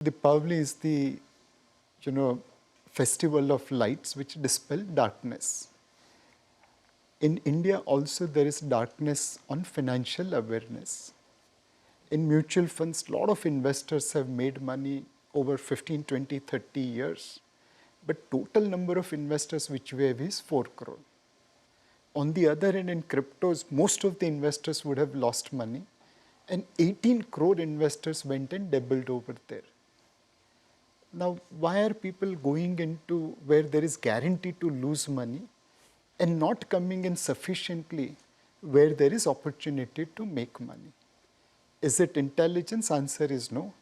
Diwali is the, festival of lights which dispel darkness. In India also there is darkness on financial awareness. In mutual funds, a lot of investors have made money over 15, 20, 30 years. But total number of investors which we have is 4 crore. On the other hand, in cryptos, most of the investors would have lost money. And 18 crore investors went and dabbled over there. Now, why are people going into where there is guarantee to lose money and not coming in sufficiently where there is opportunity to make money? Is it intelligence? Answer is no.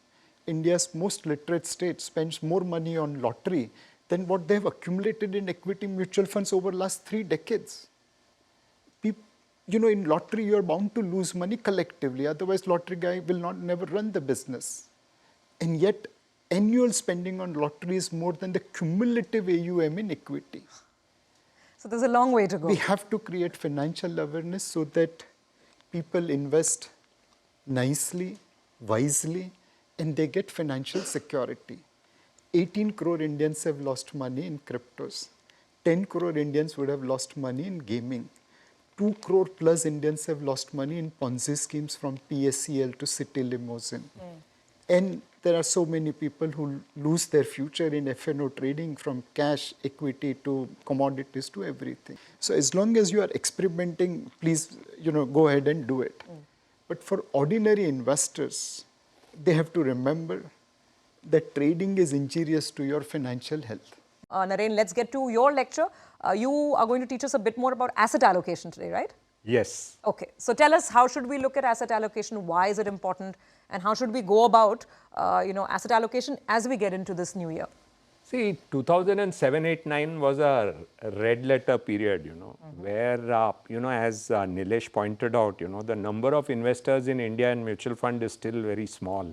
India's most literate state spends more money on lottery than what they have accumulated in equity mutual funds over last 3 decades. In lottery, you are bound to lose money collectively. Otherwise, lottery guy will never run the business. And yet, annual spending on lottery is more than the cumulative AUM in equity. So there's a long way to go. We have to create financial awareness so that people invest nicely, wisely, and they get financial security. 18 crore Indians have lost money in cryptos. 10 crore Indians would have lost money in gaming. 2 crore plus Indians have lost money in Ponzi schemes from PSEL to City Limousine. And there are so many people who lose their future in F&O trading, from cash, equity to commodities to everything. So as long as you are experimenting, please, go ahead and do it. But for ordinary investors, they have to remember that trading is injurious to your financial health. Naren, let's get to your lecture. You are going to teach us a bit more about asset allocation today, right? Yes. Okay. So tell us, how should we look at asset allocation? Why is it important? And how should we go about, asset allocation as we get into this new year? See, 2007, 8, 9 was a red letter period, where, as Nilesh pointed out, the number of investors in India in mutual fund is still very small.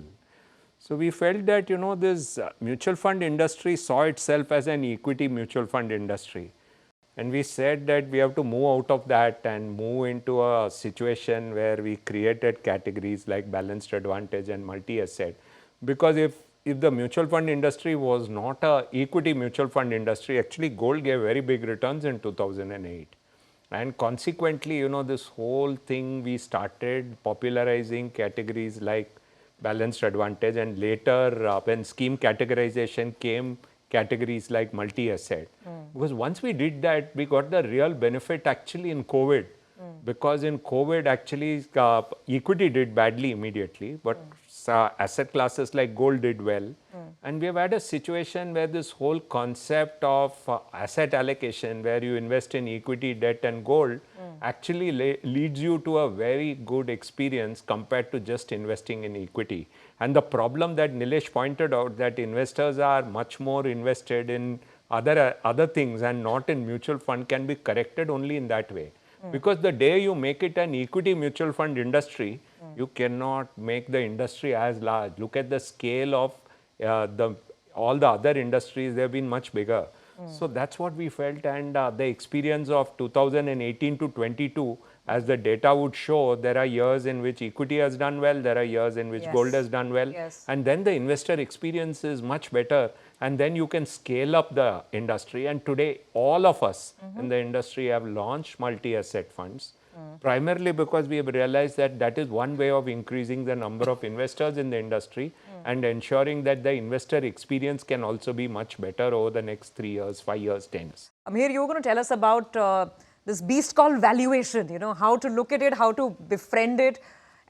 So we felt that, this mutual fund industry saw itself as an equity mutual fund industry. And we said that we have to move out of that and move into a situation where we created categories like balanced advantage and multi-asset. Because if the mutual fund industry was not a equity mutual fund industry, actually gold gave very big returns in 2008. And consequently, this whole thing, we started popularizing categories like balanced advantage, and later when scheme categorization came, categories like multi-asset. Because once we did that, we got the real benefit actually in COVID. Because in COVID, actually, equity did badly immediately, but asset classes like gold did well. And we have had a situation where this whole concept of asset allocation, where you invest in equity, debt and gold, actually leads you to a very good experience compared to just investing in equity. And the problem that Nilesh pointed out, that investors are much more invested in other things and not in mutual fund, can be corrected only in that way. Because the day you make it an equity mutual fund industry, you cannot make the industry as large. Look at the scale of all the other industries, they have been much bigger. So that's what we felt, and the experience of 2018 to 22, as the data would show, there are years in which equity has done well, there are years in which gold has done well, and then the investor experience is much better, and then you can scale up the industry. And today, all of us in the industry have launched multi-asset funds, primarily because we have realized that that is one way of increasing the number of investors in the industry and ensuring that the investor experience can also be much better over the next 3 years, 5 years, 10 years. Mihir, you were going to tell us about this beast called valuation, how to look at it, how to befriend it.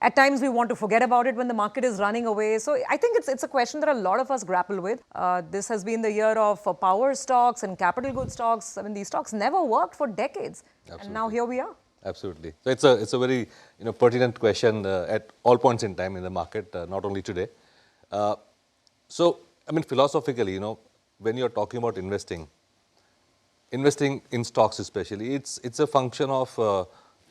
At times we want to forget about it when the market is running away. So I think it's a question that a lot of us grapple with. This has been the year of power stocks and capital goods stocks. I mean, these stocks never worked for decades. Absolutely. And now here we are. Absolutely. So it's a very pertinent question at all points in time in the market, not only today. So I mean, philosophically, when you're talking about investing in stocks especially, it's a function of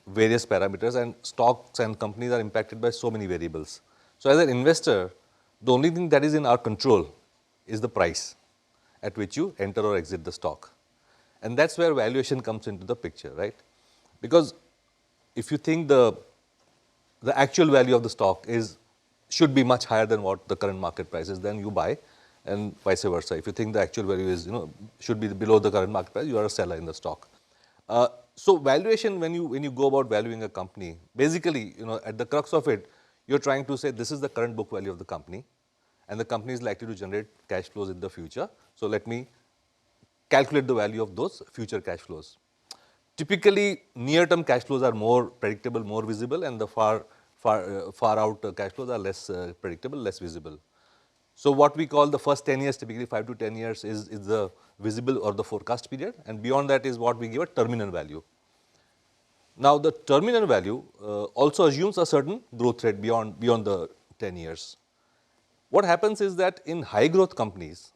various parameters, and stocks and companies are impacted by so many variables. So as an investor, the only thing that is in our control is the price at which you enter or exit the stock. And that's where valuation comes into the picture, right? Because if you think the actual value of the stock is should be much higher than what the current market price is, then you buy, and vice versa. If you think the actual value is, should be below the current market price, you are a seller in the stock. So valuation, when you go about valuing a company, basically, at the crux of it, you're trying to say this is the current book value of the company, and the company is likely to generate cash flows in the future. So let me calculate the value of those future cash flows. Typically, near-term cash flows are more predictable, more visible, and the far out cash flows are less predictable, less visible. So what we call the first 10 years, typically 5 to 10 years, is the visible or the forecast period, and beyond that is what we give a terminal value. Now, the terminal value also assumes a certain growth rate beyond the 10 years. What happens is that in high growth companies,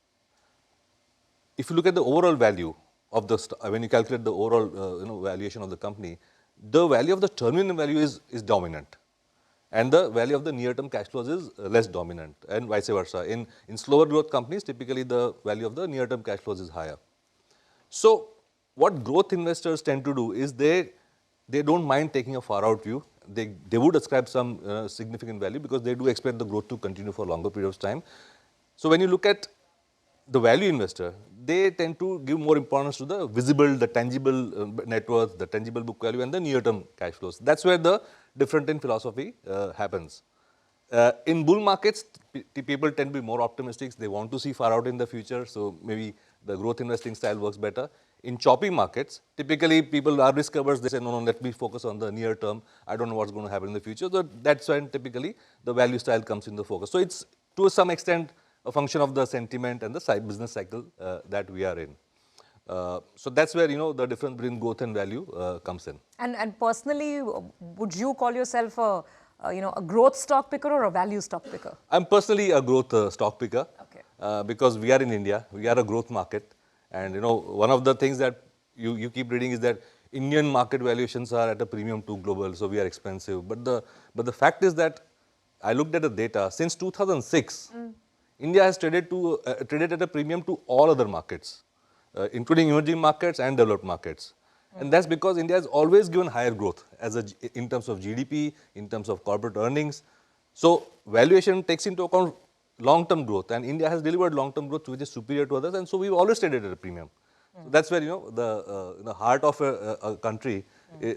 if you look at the overall value of the, when you calculate the overall valuation of the company, the value of the terminal value is dominant, and the value of the near-term cash flows is less dominant, and vice versa. In slower growth companies, typically the value of the near-term cash flows is higher. So what growth investors tend to do is they don't mind taking a far-out view. They would ascribe some significant value because they do expect the growth to continue for a longer period of time. So when you look at the value investor, they tend to give more importance to the visible, the tangible net worth, the tangible book value, and the near-term cash flows. That's where the difference in philosophy happens. In bull markets, people tend to be more optimistic. They want to see far out in the future, so maybe the growth investing style works better. In choppy markets, typically people are risk averse. They say, no, let me focus on the near term. I don't know what's going to happen in the future. So that's when typically the value style comes in the focus. So it's to some extent a function of the sentiment and the business cycle that we are in. So that's where the difference between growth and value comes in. And personally, would you call yourself a growth stock picker or a value stock picker? I'm personally a growth stock picker. Okay. Because we are in India, we are a growth market, and one of the things that you keep reading is that Indian market valuations are at a premium to global, so we are expensive. But the fact is that I looked at the data since 2006. India has traded at a premium to all other markets, including emerging markets and developed markets. And that's because India has always given higher growth in terms of GDP, in terms of corporate earnings. So valuation takes into account long-term growth, and India has delivered long-term growth which is superior to others, and so we've always traded at a premium. So that's where the heart of a country,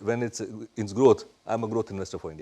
when it's growth, I'm a growth investor for India.